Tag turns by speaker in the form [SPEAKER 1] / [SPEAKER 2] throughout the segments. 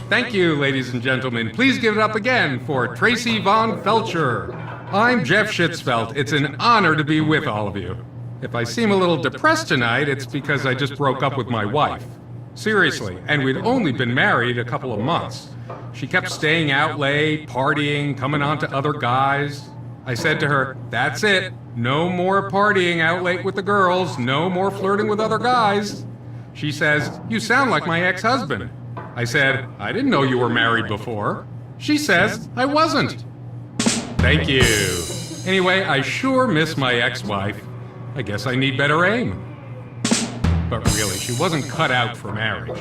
[SPEAKER 1] Thank you, ladies and gentlemen. Please give it up again for Tracy Von Felcher. I'm Jeff Schitzfeld. It's an honor to be with all of you. If I seem a little depressed tonight, it's because I just broke up with my wife. Seriously, and we'd only been married a couple of months. She kept staying out late, partying, coming on to other guys. I said to her, that's it. No more partying out late with the girls. No more flirting with other guys. She says, you sound like my ex-husband. I said, I didn't know you were married before. She says, I wasn't. Thank you. Anyway, I sure miss my ex-wife. I guess I need better aim. But really, she wasn't cut out for marriage.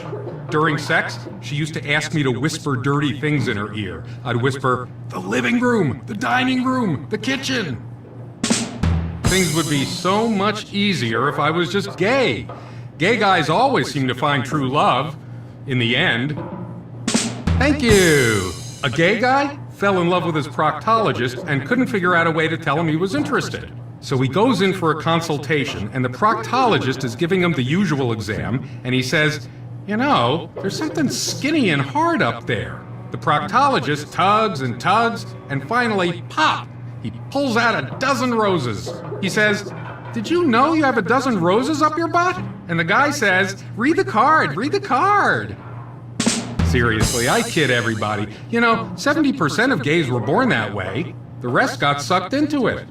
[SPEAKER 1] During sex, she used to ask me to whisper dirty things in her ear. I'd whisper, the living room, the dining room, the kitchen. Things would be so much easier if I was just gay. Gay guys always seem to find true love, in the end. Thank you. A gay guy fell in love with his proctologist and couldn't figure out a way to tell him he was interested. So he goes in for a consultation, and the proctologist is giving him the usual exam, and he says, you know, there's something skinny and hard up there. The proctologist tugs, and finally, pop! He pulls out a dozen roses. He says, did you know you have a dozen roses up your butt? And the guy says, read the card, read the card. Seriously, I kid everybody. You know, 70% of gays were born that way. The rest got sucked into it.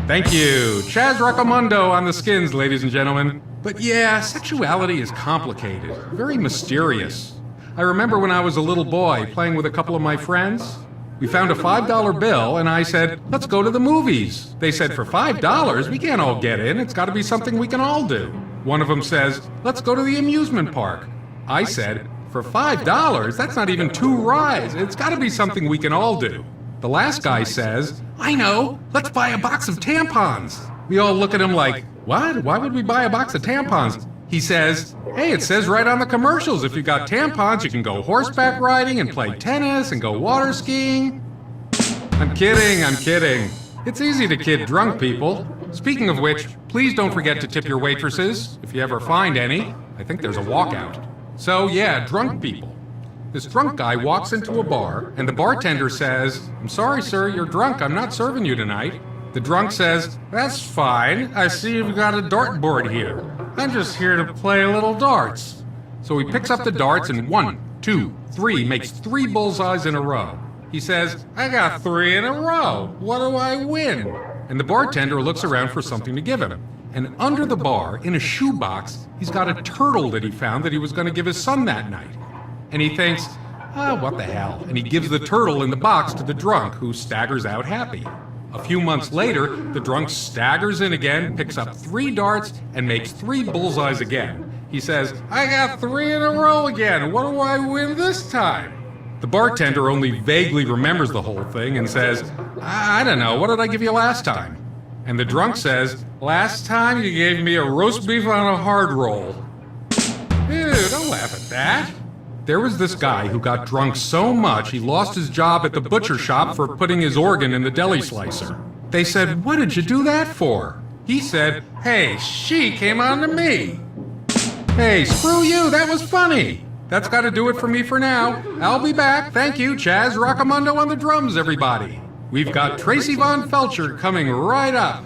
[SPEAKER 1] Thank you. Chaz Roccamundo on the skins, ladies and gentlemen. But yeah, sexuality is complicated, very mysterious. I remember when I was a little boy playing with a couple of my friends. We found a $5 bill, and I said, let's go to the movies. They said, for $5, we can't all get in. It's got to be something we can all do. One of them says, let's go to the amusement park. I said, for $5, that's not even 2 rides. It's got to be something we can all do. The last guy says, I know, let's buy a box of tampons. We all look at him like, what? Why would we buy a box of tampons? He says, hey, it says right on the commercials, if you got tampons, you can go horseback riding and play tennis and go water skiing. I'm kidding. It's easy to kid drunk people. Speaking of which, please don't forget to tip your waitresses, if you ever find any. I think there's a walkout. So yeah, drunk people. This drunk guy walks into a bar, and the bartender says, I'm sorry, sir, you're drunk. I'm not serving you tonight. The drunk says, that's fine. I see you've got a dartboard here. I'm just here to play a little darts. So he picks up the darts and 1, 2, 3, makes 3 bullseyes in a row. He says, I got 3 in a row. What do I win? And the bartender looks around for something to give him. And under the bar, in a shoebox, he's got a turtle that he found that he was going to give his son that night. And he thinks, what the hell? And he gives the turtle in the box to the drunk, who staggers out happy. A few months later, the drunk staggers in again, picks up 3 darts, and makes 3 bullseyes again. He says, I got 3 in a row again. What do I win this time? The bartender only vaguely remembers the whole thing and says, I don't know, what did I give you last time? And the drunk says, last time you gave me a roast beef on a hard roll. Ew, don't laugh at that. There was this guy who got drunk so much he lost his job at the butcher shop for putting his organ in the deli slicer. They said, what did you do that for? He said, hey, she came on to me. Hey, screw you, that was funny. That's got to do it for me for now. I'll be back. Thank you, Chaz Roccamundo on the drums, everybody. We've got Tracy Von Felcher coming right up.